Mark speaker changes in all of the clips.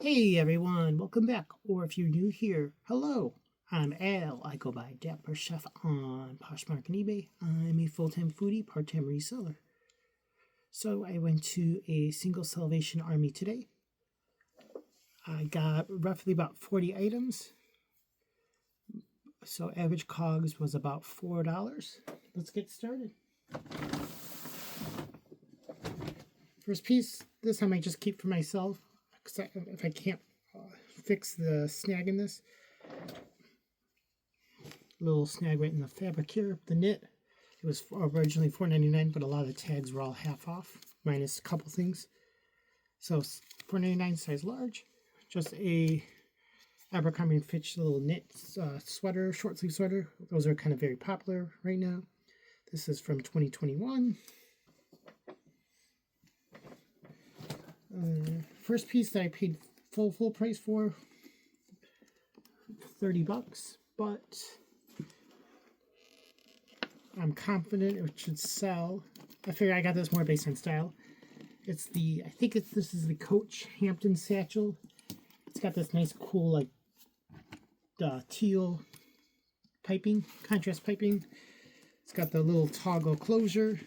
Speaker 1: Hey everyone, welcome back. Or if you're new here, hello. I'm Al. I go by Dapper Chef on Poshmark and eBay. I'm a full-time foodie, part-time reseller. So I went to a single Salvation Army today. I got roughly about 40 items. So average COGS was about $4. Let's get started. First piece, this I might just keep for myself. If I can't fix the snag in this. Little snag right in the fabric here. The knit, it was originally $4.99, but a lot of the tags were all half off, minus a couple things. So $4.99 size large. Just a Abercrombie and Fitch little knit sweater, short sleeve sweater. Those are kind of very popular right now. This is from 2021. First piece that I paid full price for, $30, but I'm confident it should sell. I figure I got this more based on style. It's the, this is the Coach Hampton satchel. It's got this nice cool like teal piping, contrast piping. It's got the little toggle closure,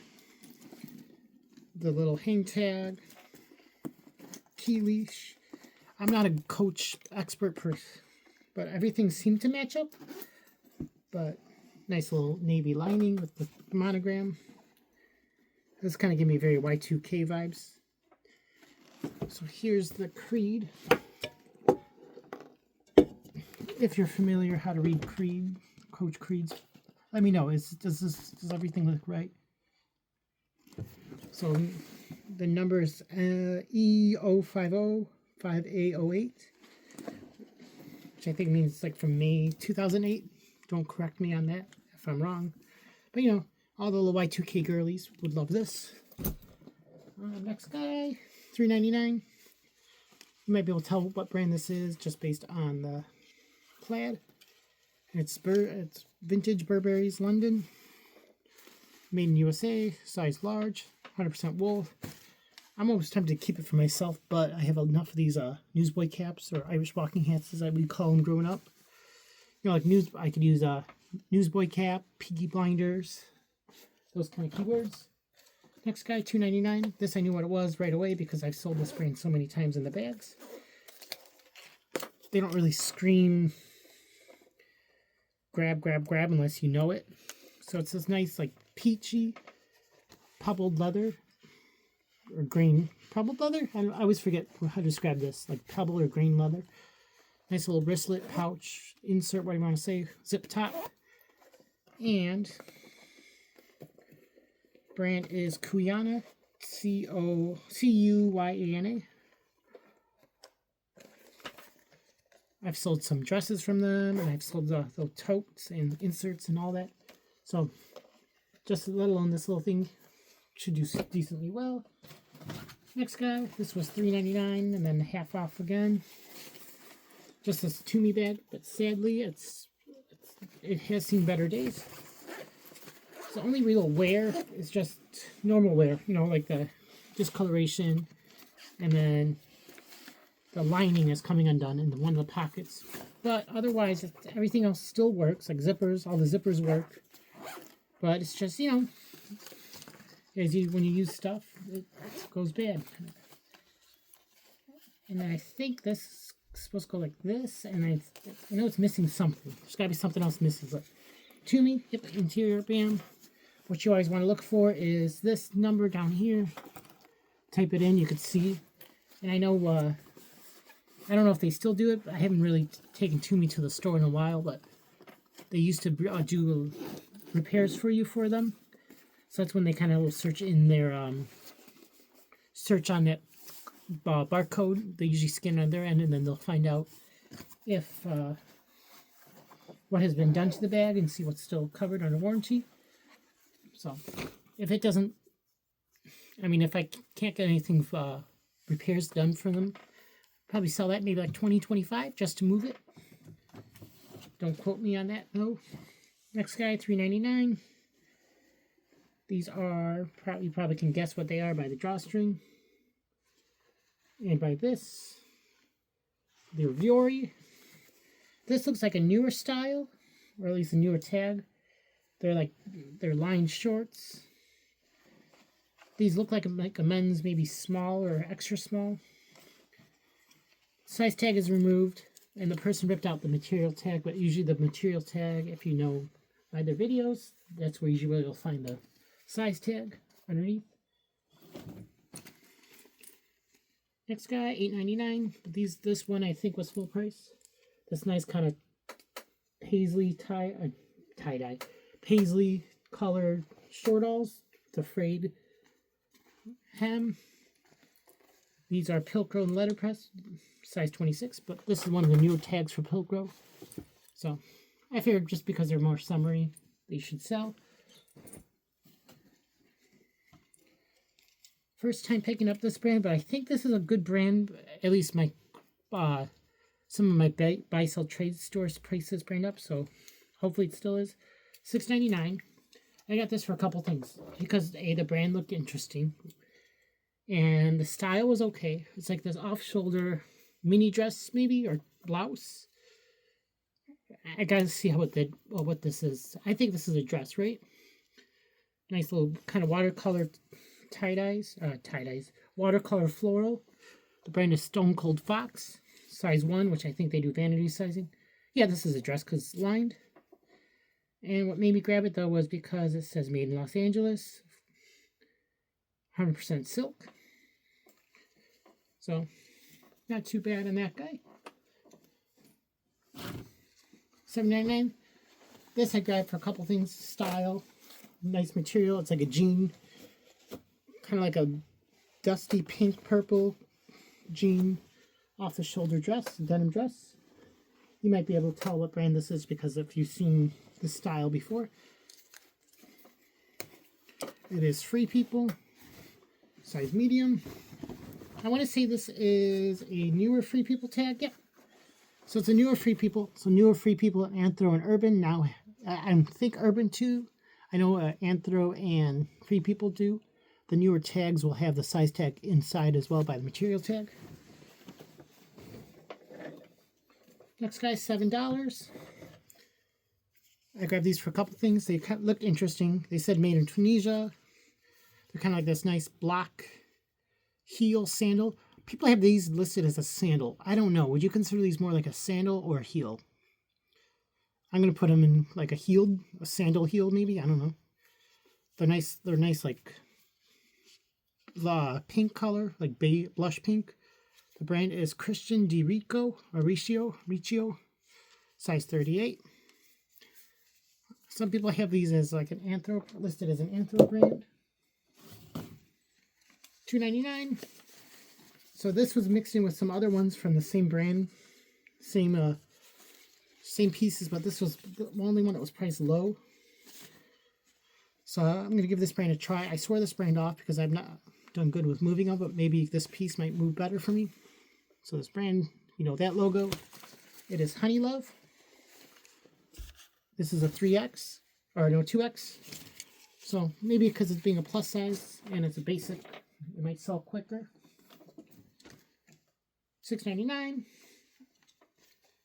Speaker 1: the little hang tag, key leash. I'm not a Coach expert but everything seemed to match up. But nice little navy lining with the monogram. This kind of gave me very Y2K vibes. So here's the Creed. If you're familiar how to read Creed, Coach Creeds, let me know. Does everything look right? So the number is E0505A08, which I think means like from May 2008. Don't correct me on that if I'm wrong. But you know, all the little Y2K girlies would love this. Next guy, $3.99. You might be able to tell what brand this is just based on the plaid. It's vintage Burberry's London. Made in USA, size large, 100% wool. I'm always tempted to keep it for myself, but I have enough of these newsboy caps or Irish walking hats as I would call them growing up. You know, like I could use a newsboy cap, Peaky Blinders, those kind of keywords. Next guy, $2.99. This I knew what it was right away because I've sold this brand so many times in the bags. They don't really scream grab unless you know it. So it's this nice like peachy pebbled leather or green pebbled leather. I always forget how to describe this, like pebble or green leather. Nice little wristlet, pouch, insert, what do you want to say, zip top. And brand is Cuyana, Cuyana. I've sold some dresses from them, and I've sold the totes and inserts and all that. So just let alone this little thing should do decently well. Next guy, this was $3.99 and then half off again. Just this Toomey bag, but sadly it has seen better days. The only real wear is just normal wear, you know, like the discoloration, and then the lining is coming undone in one of the pockets. But otherwise, everything else still works, like zippers, all the zippers work. But it's just, you know, when you use stuff, it goes bad. And I think this is supposed to go like this, and I know it's missing something. There's got to be something else missing. But Toomey, hip interior, bam. What you always want to look for is this number down here. Type it in, you could see. And I know, I don't know if they still do it, but I haven't really taken Toomey to the store in a while, but they used to do repairs for you for them. So that's when they kind of search in their, search on that barcode. They usually scan on their end, and then they'll find out if, what has been done to the bag and see what's still covered under warranty. So, if it doesn't, I mean, if I can't get anything repairs done for them, probably sell that maybe like $20-25 just to move it. Don't quote me on that though. Next guy, $3.99. These are, you probably can guess what they are by the drawstring. And by this. the Viori. This looks like a newer style, or at least a newer tag. They're lined shorts. These look like a men's, maybe small or extra small. Size tag is removed, and the person ripped out the material tag, but usually the material tag, if you know by their videos, that's where usually you'll find the size tag underneath. Next guy, $8.99. This one I think was full price. This nice kind of paisley tie-dye, paisley colored shortalls with a frayed hem. These are Pilcro and letterpress, size 26, but this is one of the newer tags for Pilcro. So I figured just because they're more summery, they should sell. First time picking up this brand, but I think this is a good brand. At least my some of my buy-sell trade stores prices brand up, so hopefully it still is. $6.99. I got this for a couple things because A, the brand looked interesting, and the style was okay. It's like this off-shoulder mini dress maybe, or blouse. I gotta see what this is. I think this is a dress, right? Nice little kind of watercolor tie-dyes, watercolor floral. The brand is Stone Cold Fox, size 1, which I think they do vanity sizing. Yeah, this is a dress because it's lined. And what made me grab it, though, was because it says made in Los Angeles. 100% silk. So, not too bad on that guy. $7.99. This I grabbed for a couple things. Style. Nice material. It's like a jean. Kind of like a dusty pink purple jean off the shoulder dress, denim dress. You might be able to tell what brand this is because if you've seen this style before. It is Free People, size medium. I want to say this is a newer Free People tag. Yep. So it's a newer Free People. So newer Free People, Anthro and Urban. Now, I think Urban too. I know Anthro and Free People do. The newer tags will have the size tag inside as well by the material tag. Next guy, $7. I grabbed these for a couple things. They looked interesting. They said made in Tunisia. They're kind of like this nice black heel sandal. People have these listed as a sandal. I don't know. Would you consider these more like a sandal or a heel? I'm going to put them in like a sandal heel maybe. I don't know. They're nice. They're nice like pink color, like blush pink. The brand is Christian Di Riccio, size 38. Some people have these as like listed as an Anthro brand. $2.99. So this was mixed in with some other ones from the same brand, same pieces, but this was the only one that was priced low. So I'm going to give this brand a try. I swore this brand off because I've not done good with moving them, but maybe this piece might move better for me. So this brand, you know, that logo, it is Honey Love. This is a 3X, or no, 2X. So maybe because it's being a plus size and it's a basic, it might sell quicker. $6.99.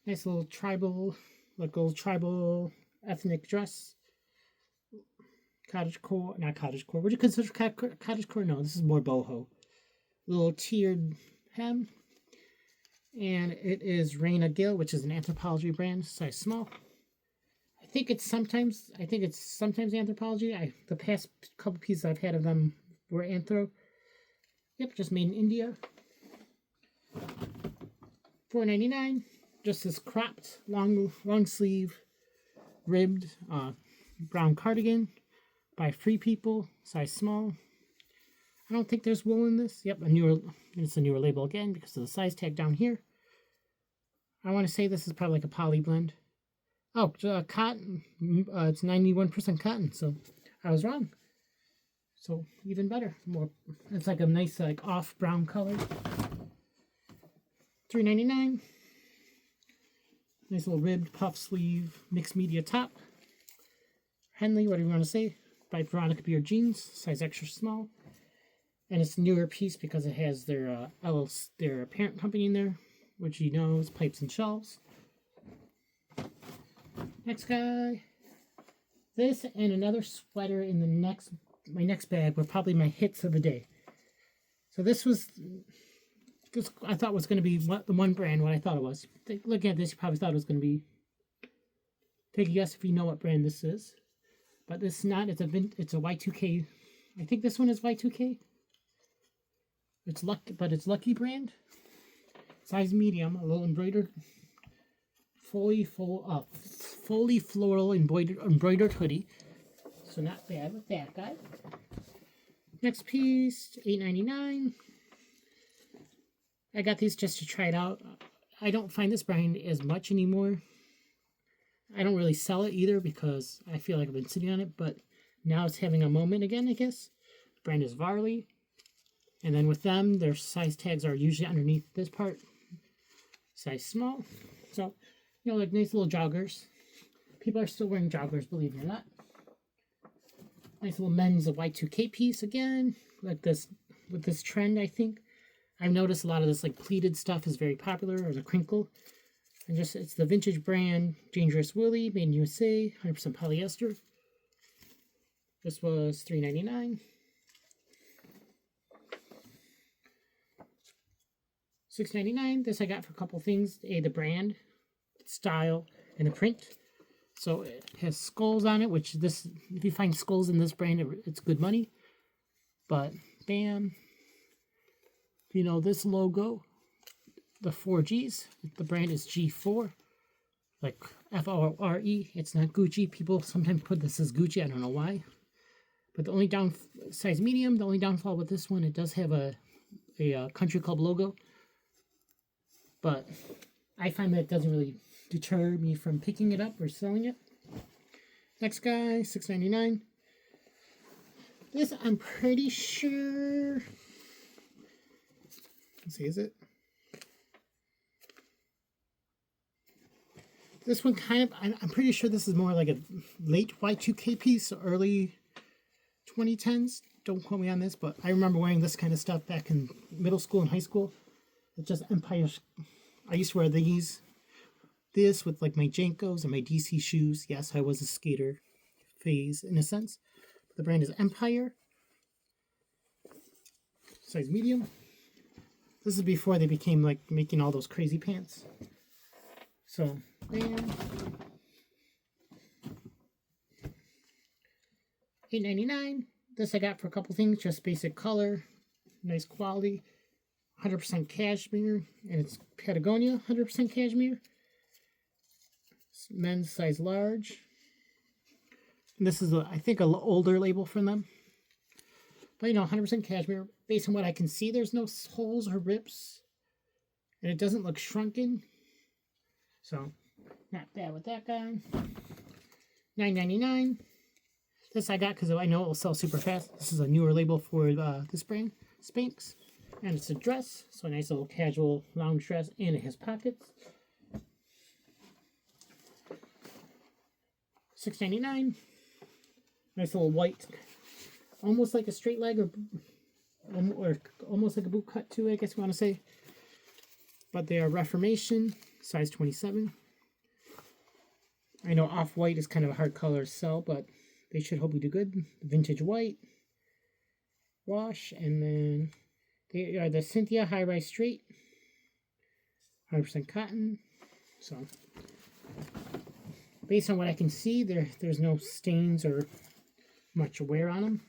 Speaker 1: Nice little tribal, like old tribal ethnic dress. Cottagecore, not cottagecore. Would you consider cottagecore? No, this is more boho. Little tiered hem. And it is Raina Gill, which is an Anthropologie brand, size small. I think it's sometimes Anthropologie. The past couple pieces I've had of them were Anthro. Yep, just made in India. $4.99. Just this cropped, long sleeve, ribbed brown cardigan by Free People, size small. I don't think there's wool in this. Yep, it's a newer label again because of the size tag down here. I want to say this is probably like a poly blend. Oh, cotton. It's 91% cotton, so I was wrong. So even better. It's like a nice like off brown color. $3.99. Nice little ribbed puff sleeve mixed media top. Henley, whatever you want to say, by Veronica Beard Jeans, size extra small. And it's a newer piece because it has their parent company in there. which you know is pipes and shelves. Next guy. This and another sweater in my next bag were probably my hits of the day. So this I thought was going to be the one brand what I thought it was. Looking at this, you probably thought it was going to be. Take a guess if you know what brand this is. But this is not. It's a Y2K. I think this one is Y2K. It's Lucky brand. Size medium, a little embroidered, fully floral embroidered hoodie. So not bad with that guy. Next piece, $8.99. I got these just to try it out. I don't find this brand as much anymore. I don't really sell it either because I feel like I've been sitting on it, but now it's having a moment again, I guess. The brand is Varley. And then with them, their size tags are usually underneath this part. Size small. So, you know, like nice little joggers. People are still wearing joggers, believe it or not. Nice little men's Y2K piece again. Like this, with this trend, I think. I've noticed a lot of this like pleated stuff is very popular, or the crinkle. And just, it's the vintage brand, Dangerous Willie, made in USA, 100% polyester. This was $3.99. $6.99. This I got for a couple things. The brand, style, and the print. So it has skulls on it, which this, if you find skulls in this brand, it's good money. But bam, you know this logo, the 4Gs. The brand is G4, like F-O-R-E. It's not Gucci. People sometimes put this as Gucci. I don't know why. But the only size medium. The only downfall with this one, it does have a country club logo. But I find that it doesn't really deter me from picking it up or selling it. Next guy, $6.99. This I'm pretty sure. Let's see, is it? This one kind of, I'm pretty sure this is more like a late Y2K piece, early 2010s. Don't quote me on this, but I remember wearing this kind of stuff back in middle school and high school. It's just Empire. I used to wear this with like my Jankos and my DC shoes. Yes, I was a skater phase in a sense. The brand is Empire. Size medium. This is before they became like making all those crazy pants. So, bam. $8.99. This I got for a couple things. Just basic color. Nice quality. 100% cashmere, and it's Patagonia, 100% cashmere. It's men's size large. And this is, I think, an older label from them. But, you know, 100% cashmere. Based on what I can see, there's no holes or rips. And it doesn't look shrunken. So, not bad with that guy. $9.99. This I got because I know it will sell super fast. This is a newer label for this brand, Spanx. And it's a dress, so a nice little casual lounge dress, and it has pockets. $6.99. Nice little white, almost like a straight leg, or almost like a boot cut too, I guess you want to say. But they are Reformation, size 27. I know off-white is kind of a hard color to sell, but they should hopefully do good. Vintage white, wash, and then they are the Cynthia high-rise straight, 100% cotton. So, based on what I can see, there's no stains or much wear on them.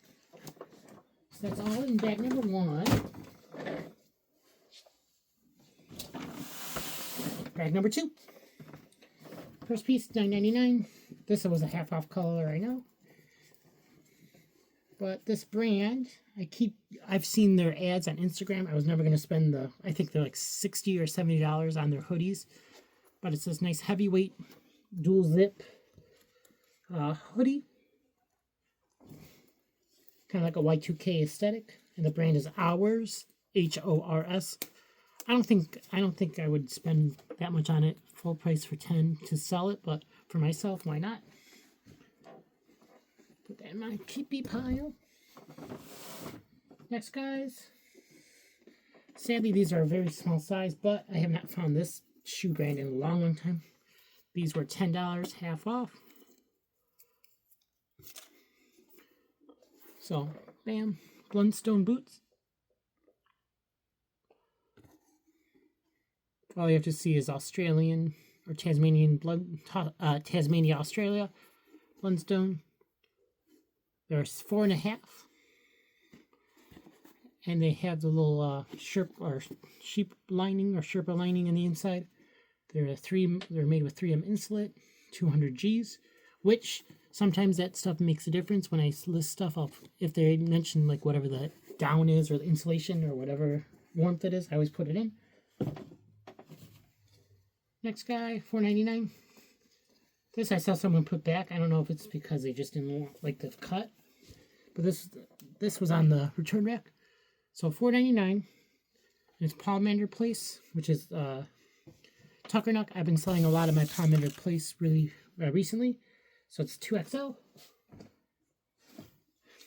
Speaker 1: So that's all in bag number 1. Bag number 2. First piece, $9.99. This was a half-off color, I know. But this brand, I've seen their ads on Instagram. I was never going to spend I think they're like $60 or $70 on their hoodies. But it's this nice heavyweight dual zip hoodie. Kind of like a Y2K aesthetic. And the brand is Hours, H-O-R-S. I don't think I would spend that much on it, full price for $10 to sell it, but for myself, why not? Put that in my keepy pile. Next, guys, Sadly, these are a very small size, but I have not found this shoe brand in a long, long time. These were $10, half off. So, bam, Blundstone boots. All you have to see is Australian or Tasmanian Tasmania, Australia, Blundstone. There's 4.5, and they have the little sheep lining or Sherpa lining on the inside. They're made with 3M insulate, 200 Gs, which sometimes that stuff makes a difference when I list stuff up. If they mention like whatever the down is or the insulation or whatever warmth it is, I always put it in. Next guy, $4.99. This I saw someone put back. I don't know if it's because they just didn't like the cut, but this was on the return rack. So $4.99. It's Palmander Place, which is Tuckernuck. I've been selling a lot of my Palmander Place really recently, so it's 2XL.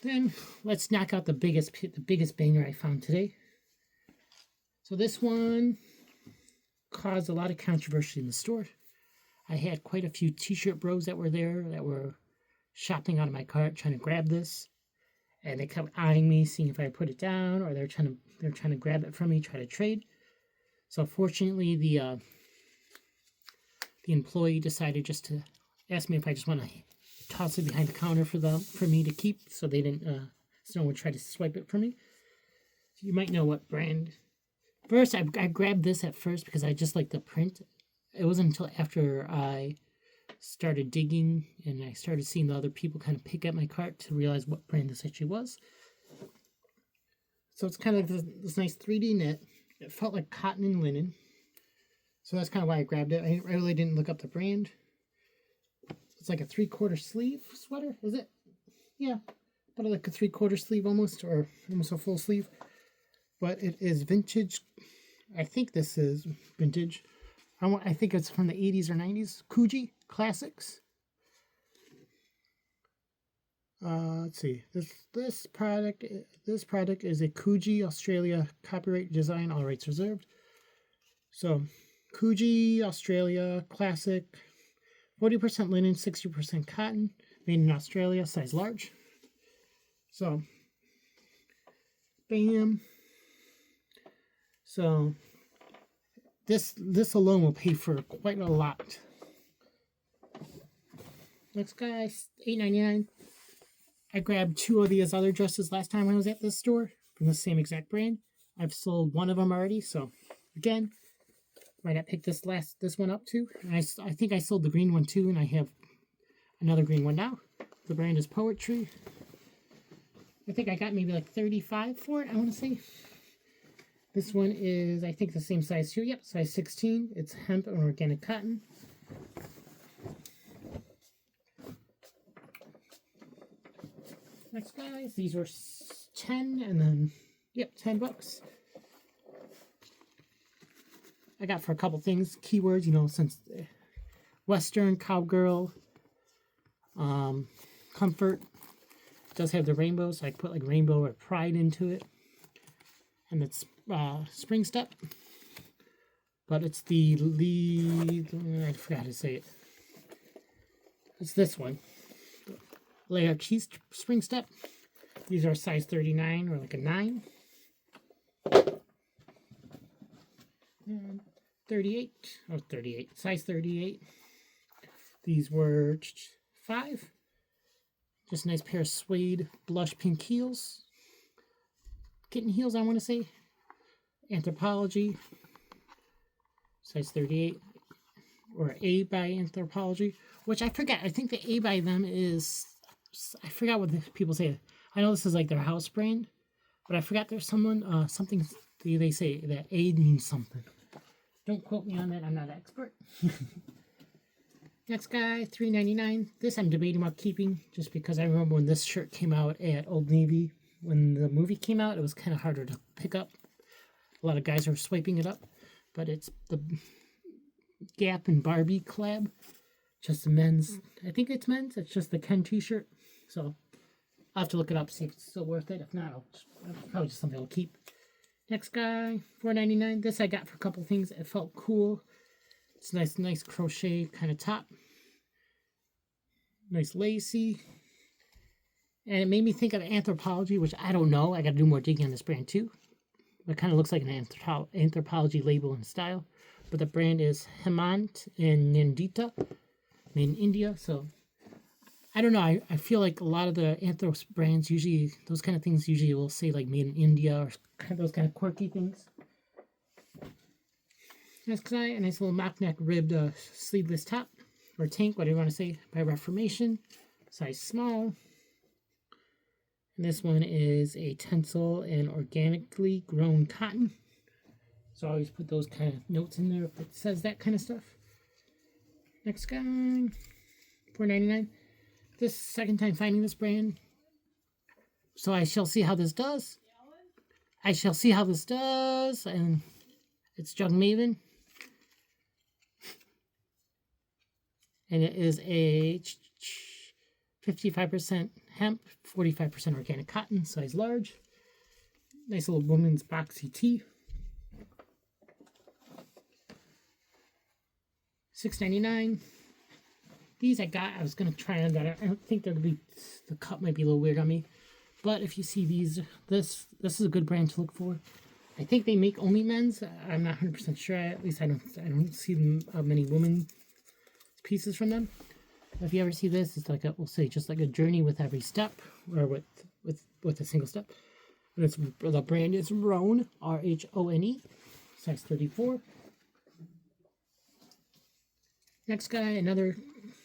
Speaker 1: Then let's knock out the biggest banger I found today. So this one caused a lot of controversy in the store. I had quite a few t-shirt bros that were there that were shopping out of my cart trying to grab this, and they kept eyeing me, seeing if I put it down, or they're trying to grab it from me, try to trade. So fortunately, the employee decided just to ask me if I just want to toss it behind the counter for me to keep, so they didn't so no one would try to swipe it from me. So you might know what brand. First, I grabbed this at first because I just like the print. It wasn't until after I started digging and I started seeing the other people kind of pick at my cart to realize what brand this actually was. So it's kind of this nice 3D knit. It felt like cotton and linen. So that's kind of why I grabbed it. I really didn't look up the brand. It's like a 3/4 sleeve sweater, is it? Yeah, but like a 3/4 sleeve almost, or almost a full sleeve. But it is vintage. I think this is vintage. I think it's from the 80s or 90s. Coogi Classics. Let's see. This product is a Coogi Australia copyright design, all rights reserved. So, Coogi Australia Classic, 40% linen, 60% cotton, made in Australia, size large. So, bam. So, this alone will pay for quite a lot. Next guy, $8.99. I grabbed 2 of these other dresses last time I was at this store from the same exact brand. I've sold one of them already, so again, might not pick this one up too. And I think I sold the green one too, and I have another green one now. The brand is Poetry. I think I got maybe like $35 for it, I want to say. This one is, I think, the same size too. Yep, size 16. It's hemp and organic cotton. Next, guys, these were 10, and then, yep, $10. I got for a couple things, keywords, you know, since Western, cowgirl, comfort. It does have the rainbow, so I put like rainbow or pride into it. And it's spring step, but it's the I forgot to say it. It's this one. Layer cheese spring step. These are size 39 or like a 9. And 38. Oh, 38. Size 38. These were 5. Just a nice pair of suede blush pink heels. Kitten heels, I want to say. Anthropology. Size 38. Or A by Anthropology. Which I forget. I think the A by them is... I forgot what the people say. I know this is like their house brand. But I forgot there's something they say that A means something. Don't quote me on that. I'm not an expert. Next guy, $3.99. This I'm debating about keeping. Just because I remember when this shirt came out at Old Navy. When the movie came out, it was kind of harder to pick up. A lot of guys are swiping it up. But it's the Gap and Barbie collab. Just the men's. I think it's men's. It's just the Ken t-shirt. So I'll have to look it up, see if it's still worth it. If not, it's probably just something I'll keep. Next guy, $4.99. This I got for a couple things. It felt cool. It's a nice crochet kind of top. Nice lacy. And it made me think of Anthropologie, which I don't know. I got to do more digging on this brand too. It kind of looks like an Anthropologie label and style. But the brand is Hemant and Nandita, made in India. So I don't know. I feel like a lot of the Anthros brands usually, those kind of things usually will say like made in India or those kind of quirky things. Next guy, a nice little mock neck ribbed sleeveless top or tank, whatever you want to say, by Reformation, size small. And this one is a tencel and organically grown cotton. So I always put those kind of notes in there if it says that kind of stuff. Next guy, $4.99. This second time finding this brand. So I shall see how this does. I shall see how this does. And it's Jug Maven. And it is a 55% hemp, 45% organic cotton, size large. Nice little woman's boxy tee. $6.99. These I got. I was gonna try on that. I don't think they're gonna be. The cut might be a little weird on me, but if you see these, this is a good brand to look for. I think they make only men's. I'm not 100% sure. At least I don't see them many women pieces from them. If you ever see this, it's like we'll say just like a journey with every step, or with a single step. And it's the brand is Rhone, R-H-O-N-E, size 34. Next guy, another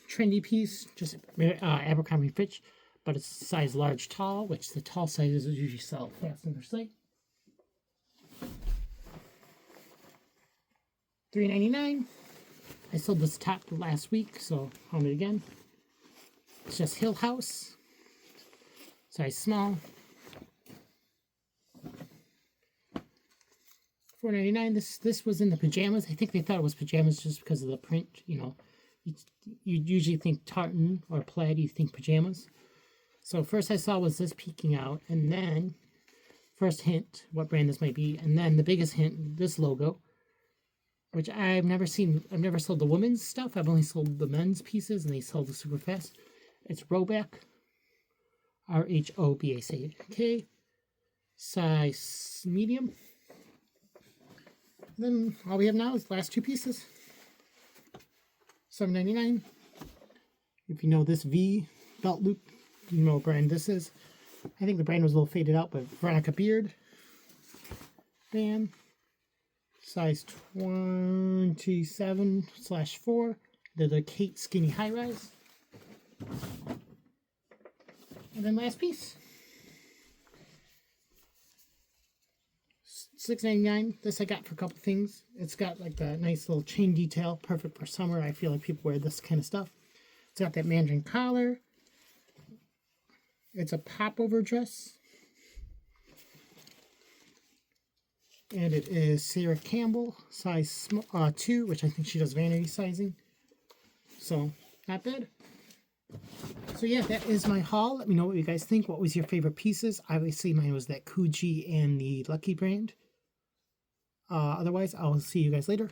Speaker 1: trendy piece, just Abercrombie Fitch, but it's size large tall, which the tall sizes usually sell fast on their site. $3.99. I sold this top last week, so found it again. It's just Hill House, size small. $4.99. This was in the pajamas. I think they thought it was pajamas just because of the print. You know, you usually think tartan or plaid. You think pajamas. So first I saw was this peeking out, and then first hint what brand this might be, and then the biggest hint, this logo, which I've never seen. I've never sold the women's stuff. I've only sold the men's pieces, and they sell the super fast. It's Roback, R-H-O-B-A-C-K, size medium. Then all we have now is the last two pieces. $7.99. If you know this V belt loop, you know what brand this is. I think the brand was a little faded out, but Veronica Beard. Bam. Size 27/4. They're the Kate Skinny High Rise. And then last piece. $6.99. This I got for a couple things. It's got like the nice little chain detail, perfect for summer. I feel like people wear this kind of stuff. It's got that mandarin collar. It's a popover dress. And it is Sarah Campbell, size 2, which I think she does vanity sizing. So, not bad. So yeah, that is my haul. Let me know what you guys think. What was your favorite pieces? Obviously, mine was that Coogi and the Lucky brand. Otherwise, I'll see you guys later.